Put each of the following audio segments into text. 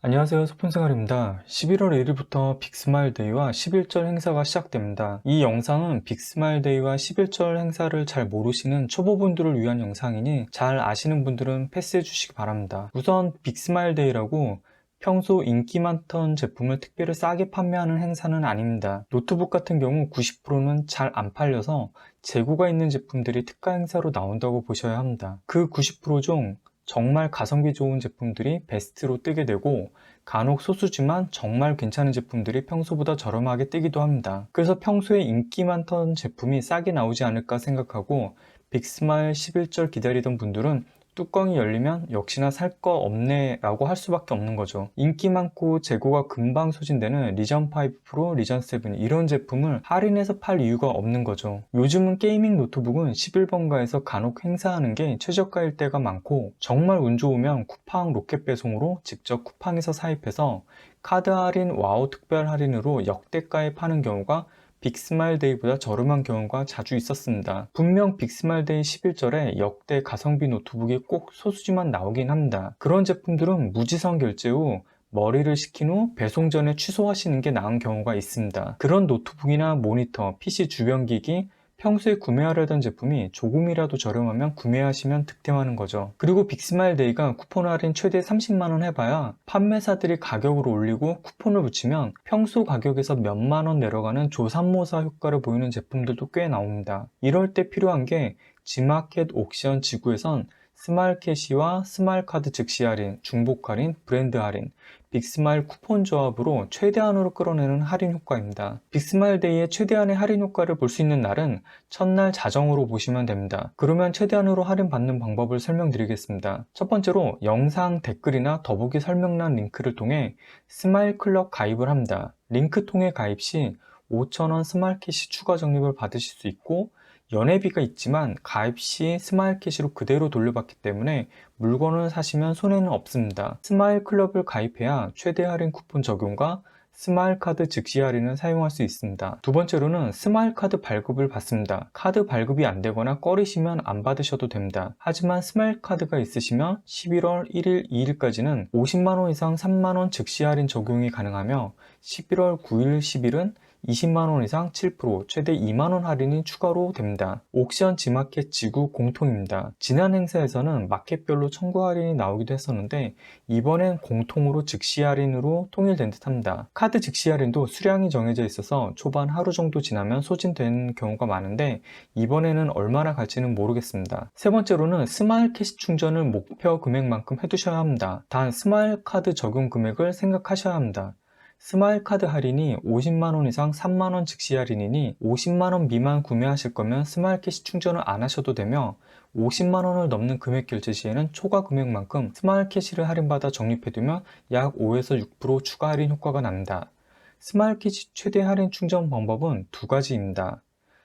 안녕하세요. 소폰생활입니다. 11월 1일부터 빅스마일데이와 11절 행사가 시작됩니다. 이 영상은 빅스마일데이와 11절 행사를 잘 모르시는 초보분들을 위한 영상이니 잘 아시는 분들은 패스해 주시기 바랍니다. 우선 빅스마일데이라고 평소 인기 많던 제품을 특별히 싸게 판매하는 행사는 아닙니다. 노트북 같은 경우 90%는 잘 안 팔려서 재고가 있는 제품들이 특가 행사로 나온다고 보셔야 합니다. 그 90%중 정말 가성비 좋은 제품들이 베스트로 뜨게 되고 간혹 소수지만 정말 괜찮은 제품들이 평소보다 저렴하게 뜨기도 합니다. 그래서 평소에 인기 많던 제품이 싸게 나오지 않을까 생각하고 빅스마일 11절 기다리던 분들은 뚜껑이 열리면 역시나 살 거 없네 라고 할 수밖에 없는 거죠. 인기 많고 재고가 금방 소진되는 리전 5 프로, 리전 7 이런 제품을 할인해서 팔 이유가 없는 거죠. 요즘은 게이밍 노트북은 11번가에서 간혹 행사하는 게 최저가일 때가 많고 정말 운 좋으면 쿠팡 로켓 배송으로 직접 쿠팡에서 사입해서 카드 할인, 와우 특별 할인으로 역대가에 파는 경우가 빅스마일데이보다 저렴한 경우가 자주 있었습니다. 분명 빅스마일데이 11절에 역대 가성비 노트북이 꼭 소수지만 나오긴 합니다. 그런 제품들은 무지성 결제 후 머리를 식힌 후 배송 전에 취소하시는 게 나은 경우가 있습니다. 그런 노트북이나 모니터, PC 주변 기기, 평소에 구매하려던 제품이 조금이라도 저렴하면 구매하시면 득템하는 거죠. 그리고 빅스마일데이가 쿠폰 할인 최대 30만원 해봐야 판매사들이 가격을 올리고 쿠폰을 붙이면 평소 가격에서 몇만원 내려가는 조삼모사 효과를 보이는 제품들도 꽤 나옵니다. 이럴 때 필요한 게 G마켓 옥션 지구에선 스마일캐시와 스마일카드 즉시 할인, 중복 할인, 브랜드 할인, 빅스마일 쿠폰 조합으로 최대한으로 끌어내는 할인 효과입니다. 빅스마일데이의 최대한의 할인 효과를 볼 수 있는 날은 첫날 자정으로 보시면 됩니다. 그러면 최대한으로 할인 받는 방법을 설명드리겠습니다. 첫 번째로 영상 댓글이나 더보기 설명란 링크를 통해 스마일 클럽 가입을 합니다. 링크 통해 가입 시 5,000원 스마일캐시 추가 적립을 받으실 수 있고 연회비가 있지만 가입 시 스마일 캐시로 그대로 돌려받기 때문에 물건을 사시면 손해는 없습니다. 스마일 클럽을 가입해야 최대 할인 쿠폰 적용과 스마일 카드 즉시 할인을 사용할 수 있습니다. 두 번째로는 스마일 카드 발급을 받습니다. 카드 발급이 안 되거나 꺼리시면 안 받으셔도 됩니다. 하지만 스마일 카드가 있으시면 11월 1일, 2일까지는 50만원 이상 3만원 즉시 할인 적용이 가능하며 11월 9일, 10일은 20만원 이상 7%, 최대 2만원 할인이 추가로 됩니다. 옥션 G마켓 지구 공통입니다. 지난 행사에서는 마켓별로 청구 할인이 나오기도 했었는데 이번엔 공통으로 즉시 할인으로 통일된 듯 합니다. 카드 즉시 할인도 수량이 정해져 있어서 초반 하루 정도 지나면 소진되는 경우가 많은데 이번에는 얼마나 갈지는 모르겠습니다. 세 번째로는 스마일 캐시 충전을 목표 금액만큼 해두셔야 합니다. 단 스마일 카드 적용 금액을 생각하셔야 합니다. 스마일 카드 할인이 50만원 이상 3만원 즉시 할인이니 50만원 미만 구매하실 거면 스마일 캐시 충전을 안 하셔도 되며 50만원을 넘는 금액 결제 시에는 초과 금액만큼 스마일 캐시를 할인받아 적립해두면 약 5에서 6% 추가 할인 효과가 납니다. 스마일 캐시 최대 할인 충전 방법은 두 가지입니다.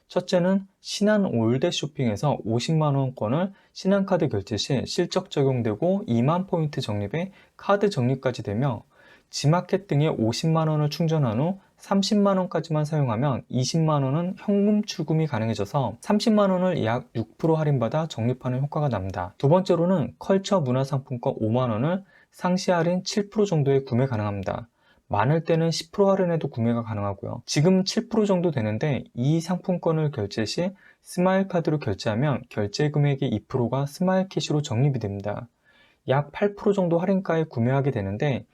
첫째는 신한 올댓 쇼핑에서 50만원권을 신한카드 결제 시 실적 적용되고 2만 포인트 적립에 카드 적립까지 되며 G마켓 등에 50만원을 충전한 후 30만원까지만 사용하면 20만원은 현금 출금이 가능해져서 30만원을 약 6% 할인받아 적립하는 효과가 납니다. 두 번째로는 컬처 문화상품권 5만원을 상시 할인 7% 정도에 구매 가능합니다. 많을 때는 10% 할인해도 구매가 가능하고요. 지금 7% 정도 되는데 이 상품권을 결제 시 스마일 카드로 결제하면 결제 금액의 2%가 스마일 캐시로 적립이 됩니다. 약 8% 정도 할인가에 구매하게 되는데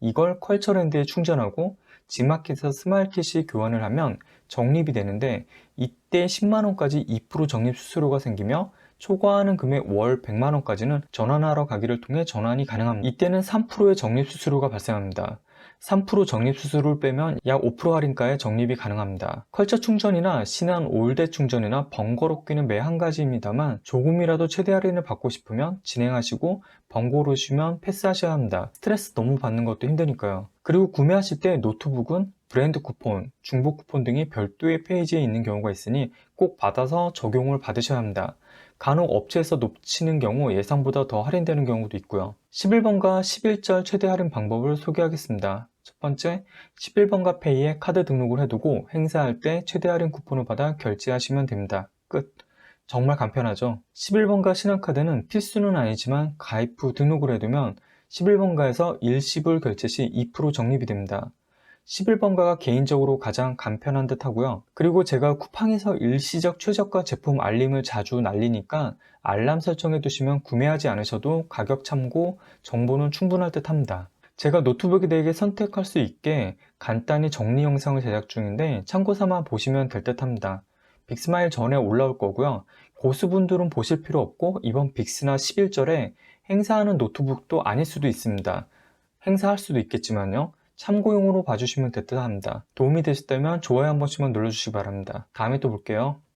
이걸 컬처랜드에 충전하고 G마켓에서 스마일캐시 교환을 하면 적립이 되는데 이때 10만원까지 2% 적립 수수료가 생기며 초과하는 금액 월 100만원까지는 전환하러 가기를 통해 전환이 가능합니다. 이때는 3%의 적립 수수료가 발생합니다. 3% 적립 수수료를 빼면 약 5% 할인가에 적립이 가능합니다. 컬처 충전이나 신한 올댓 충전이나 번거롭기는 매 한 가지입니다만 조금이라도 최대 할인을 받고 싶으면 진행하시고 번거로우시면 패스하셔야 합니다. 스트레스 너무 받는 것도 힘드니까요. 그리고 구매하실 때 노트북은 브랜드 쿠폰, 중복 쿠폰 등이 별도의 페이지에 있는 경우가 있으니 꼭 받아서 적용을 받으셔야 합니다. 간혹 업체에서 놓치는 경우 예상보다 더 할인되는 경우도 있고요. 11번가 11절 최대 할인 방법을 소개하겠습니다. 첫 번째, 11번가 페이에 카드 등록을 해두고 행사할 때 최대 할인 쿠폰을 받아 결제하시면 됩니다. 끝. 정말 간편하죠? 11번가 신한카드는 필수는 아니지만 가입 후 등록을 해두면 11번가에서 일시불 결제 시 2% 적립이 됩니다. 11번가가 개인적으로 가장 간편한 듯 하고요. 그리고 제가 쿠팡에서 일시적 최저가 제품 알림을 자주 날리니까 알람 설정해 두시면 구매하지 않으셔도 가격 참고 정보는 충분할 듯 합니다. 제가 노트북에 대해 선택할 수 있게 간단히 정리 영상을 제작 중인데 참고 삼아 보시면 될 듯 합니다. 빅스마일 전에 올라올 거고요. 고수분들은 보실 필요 없고 이번 빅스나 11절에 행사하는 노트북도 아닐 수도 있습니다. 행사할 수도 있겠지만요. 참고용으로 봐주시면 될 듯 합니다. 도움이 되셨다면 좋아요 한 번씩만 눌러주시기 바랍니다. 다음에 또 볼게요.